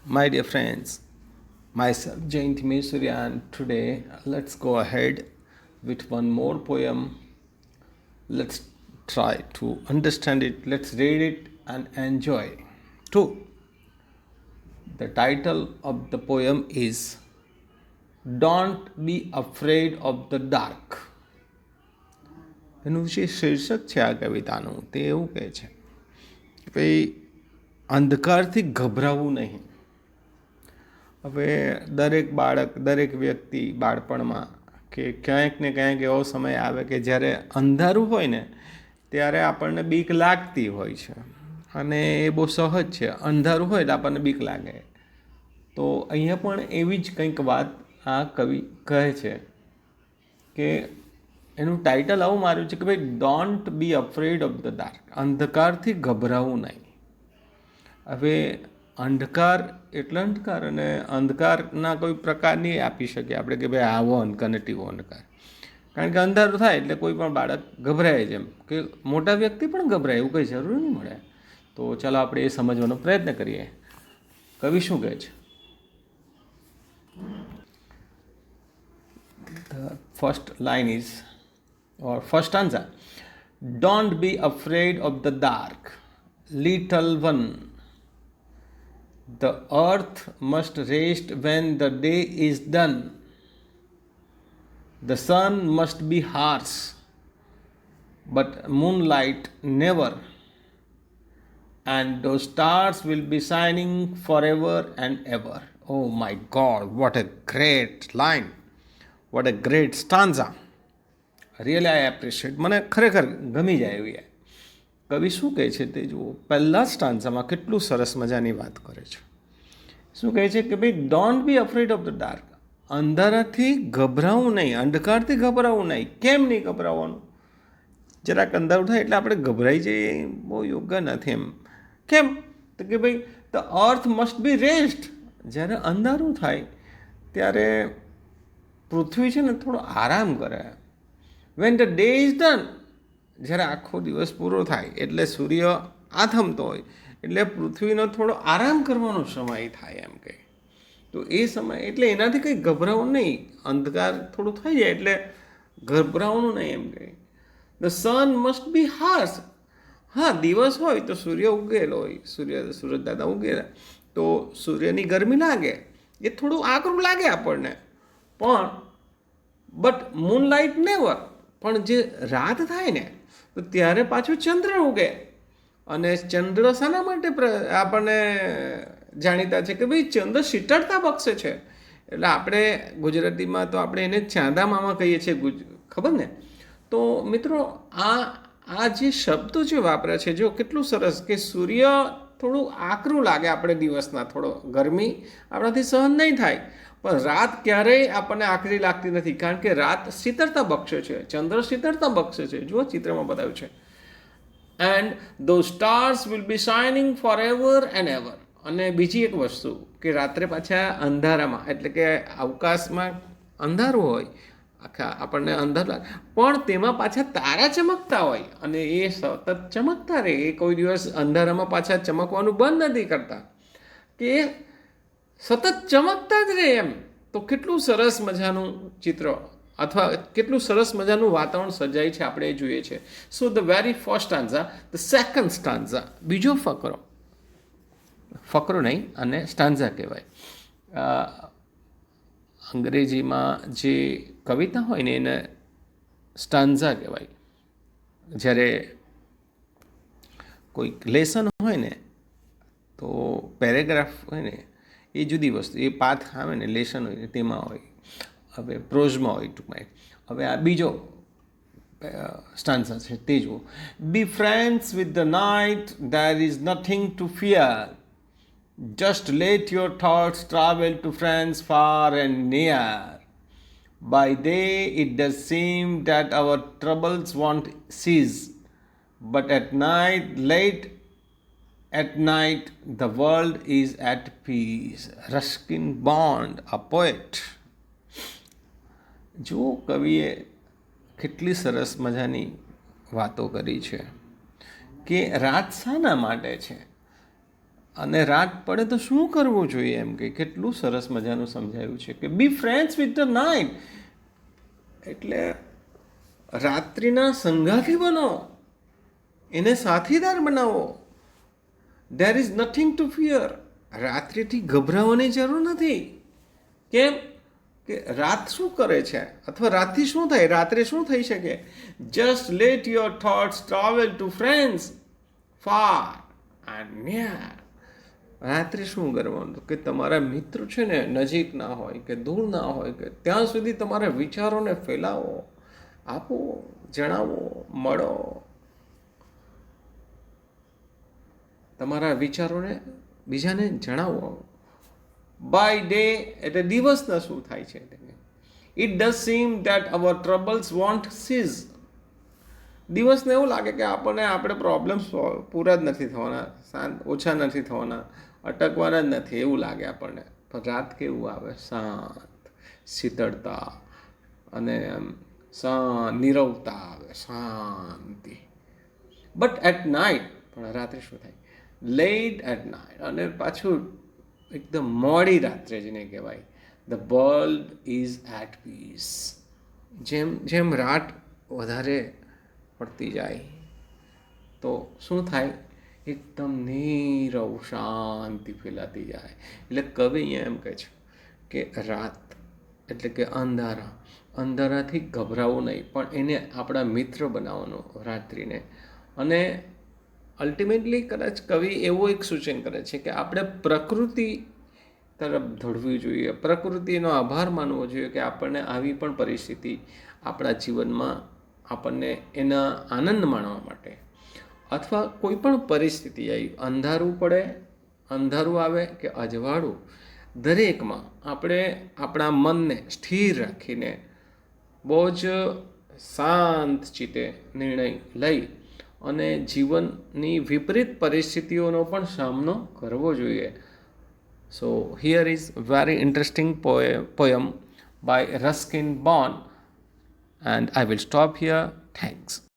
My dear friends, myself Jayanti Mesurya, and today let's go ahead with one more poem. Let's try to understand it, let's read it and enjoy. Two. The title of the poem is Don't Be Afraid of the Dark. એનું જે શીર્ષક છે આ કવિતાનું તે એવું કહે છે કે ભાઈ અંધકારથી ગભરાવું નહીં. હવે દરેક બાળક, દરેક વ્યક્તિ બાળપણમાં કે ક્યાંક ને ક્યાંક એવો સમય આવે કે જ્યારે અંધારું હોય ને ત્યારે આપણને બીક લાગતી હોય છે, અને એ બહુ સહજ છે. અંધારું હોય એટલે આપણને બીક લાગે. તો અહીંયા પણ એવી જ કંઈક વાત આ કવિ કહે છે કે એનું ટાઇટલ આવું માર્યું છે કે ભાઈ don't be afraid of the dark, અંધકારથી ગભરાવું નહીં. હવે અંધકાર એટલે અંધકાર, અને અંધકારના કોઈ પ્રકાર નહીં આપી શકીએ આપણે કે ભાઈ આવો અંધકાર ને તેવો અંધકાર. કારણ કે અંધારું થાય એટલે કોઈ પણ બાળક ગભરાય, જેમ કે મોટા વ્યક્તિ પણ ગભરાય, એવું કંઈ જરૂર નહીં મળે. તો ચાલો આપણે એ સમજવાનો પ્રયત્ન કરીએ. કવિ શું કહે છે? The first line is, or first stanza, don't be afraid of the dark, little one. The earth must rest when the day is done. The sun must be harsh, but moonlight never. And those stars will be shining forever and ever. Oh my God, what a great line. What a great stanza. Really I appreciate. મને ખરેખર ગમી જાય એવી. કવિ શું કહે છે તે જુઓ. પહેલા સ્ટાન્ઝામાં કેટલું સરસ મજાની વાત કરે છે. શું કહે છે કે ભાઈ don't be afraid of the dark, અંધારાથી ગભરાવું નહીં, અંધકારથી ગભરાવું નહીં. કેમ નહીં ગભરાવાનું? જરાક અંધારું થાય એટલે આપણે ગભરાઈ જઈએ, બહુ યોગ્ય નથી એમ. કેમ? તો કે ભાઈ the earth must be rest. જ્યારે અંધારું થાય ત્યારે પૃથ્વી છે ને થોડો આરામ કરે. When the day is done, જ્યારે આખો દિવસ પૂરો થાય એટલે સૂર્ય આથમતો હોય એટલે પૃથ્વીનો થોડો આરામ કરવાનો સમય થાય એમ કે. તો એ સમય એટલે એનાથી કંઈ ગભરાવું નહીં. અંધકાર થોડું થઈ જાય એટલે ગભરાવાનું નહીં એમ કે. The sun must be harsh. હા, દિવસ હોય તો સૂર્ય ઉગેલો હોય, સૂરજ દાદા ઉગેલા તો સૂર્યની ગરમી લાગે, એ થોડું આકરું લાગે આપણને. પણ બટ મૂનલાઇટ નેવર. પણ જે રાત થાય ને તો ત્યારે પાછું ચંદ્ર ઉગે. અને ચંદ્ર શાના માટે આપણને જાણીતા છે કે ભાઈ ચંદ્ર શીતળતા બક્ષે છે. એટલે આપણે ગુજરાતીમાં તો આપણે એને ચાંદા મામા કહીએ છીએ, ખબર ને? તો મિત્રો આ જે શબ્દો જે વાપરે છે જો કેટલું સરસ, કે સૂર્ય થોડું આકરું લાગે આપણે દિવસના, થોડો ગરમી આપણાથી સહન નહીં થાય, પણ રાત ક્યારેય આપણને આકરી લાગતી નથી, કારણ કે રાત શીતળતા બક્ષે છે, ચંદ્ર શીતળતા બક્ષે છે. જુઓ ચિત્રમાં બતાવ્યું છે. And those stars will be shining forever and ever. અને બીજી એક વસ્તુ કે રાત્રે પાછા અંધારામાં, એટલે કે અવકાશમાં અંધારું હોય, આખા આપણને અંધાર લાગે, પણ તેમાં પાછા તારા ચમકતા હોય, અને એ સતત ચમકતા રહે. એ કોઈ દિવસ અંધારામાં પાછા ચમકવાનું બંધ નથી કરતા, કે સતત ચમકતા જ રહે એમ. તો કેટલું સરસ મજાનું ચિત્ર અથવા કેટલું સરસ મજાનું વાતાવરણ સર્જાય છે, આપણે એ જોઈએ છે. So the very first stanza, the second stanza, બીજો ફકરો, ફકરો નહીં અને સ્ટાન્ઝા કહેવાય. અંગ્રેજીમાં જે કવિતા હોય ને એને સ્ટાન્ઝા કહેવાય. જ્યારે કોઈક લેસન હોય ને તો પેરેગ્રાફ હોય ને એ જુદી વસ્તુ, એ પાઠ આવે ને લેસન હોય તેમાં હોય, હવે પ્રોઝમાં હોય ટૂંકમાં. હવે આ બીજો સ્ટાન્ઝા છે તે જુઓ. બી friends with the night, there is nothing to fear. Just let your thoughts travel to friends far and near. By day it does seem that our troubles won't cease, but at night, late at night, the world is at peace. Ruskin Bond, a poet. જો કવિએ કેટલી સરસ મજાની વાતો કરી છે કે રાત શાના માટે છે. અને રાત પડે તો શું કરવું જોઈએ એમ કે કેટલું સરસ મજાનું સમજાયું છે કે be friends with the night, એટલે રાત્રિના સંગાથી બનો, એને સાથીદાર બનાવો. There is nothing to fear. રાત્રિથી ગભરાવાની જરૂર નથી. કેમ કે રાત શું કરે છે અથવા રાતથી શું થાય, રાત્રે શું થઈ શકે? Just late your thoughts travel to friends far and near. રાત્રે શું કરવાનું કે તમારા મિત્ર છે ને નજીક ના હોય કે દૂર ના હોય કે ત્યાં સુધી તમારા વિચારોને ફેલાવો, આપો, જણાવો, મળો. તમારા વિચારોને બીજાને જણાવો. બાય ડે એટલે દિવસના શું થાય છે. It does seem that our troubles won't cease. દિવસને એવું લાગે કે આપણે પ્રોબ્લેમ્સ પૂરા જ નથી થવાના, ઓછા નથી થવાના, અટકવાના જ નથી એવું લાગે આપણને. પણ રાત કેવું આવે, શાંત, શીતળતા અને નીરવતા આવે, શાંતિ. બટ એટ નાઇટ, પણ રાત્રે શું થાય? લેટ એટ નાઇટ, અને પાછું એકદમ મોડી રાત્રે જેને કહેવાય, the world is at peace. જેમ જેમ રાત વધારે પડતી જાય તો શું થાય? એકદમ નીરવ શાંતિ ફેલાતી જાય. એટલે કવિ અહીંયા એમ કહે છે કે રાત એટલે કે અંધારા, અંધારાથી ગભરાવું નહીં, પણ એને આપણા મિત્ર બનાવવાનો રાત્રિને. અને અલ્ટિમેટલી કદાચ કવિ એવું એક સૂચન કરે છે કે આપણે પ્રકૃતિ તરફ દોડવું જોઈએ, પ્રકૃતિનો આભાર માનવો જોઈએ કે આપણને આવી પણ પરિસ્થિતિ આપણા જીવનમાં આપણને એના આનંદ માણવા માટે, અથવા કોઈ પણ પરિસ્થિતિ આવી, અંધારું પડે, અંધારું આવે કે અજવાળું, દરેકમાં આપણે આપણા મનને સ્થિર રાખીને બહુ જ શાંત ચિત્તે નિર્ણય લઈ અને જીવનની વિપરીત પરિસ્થિતિઓનો પણ સામનો કરવો જોઈએ. સો here is very interesting poem by Ruskin Bond, and I will stop here. Thanks.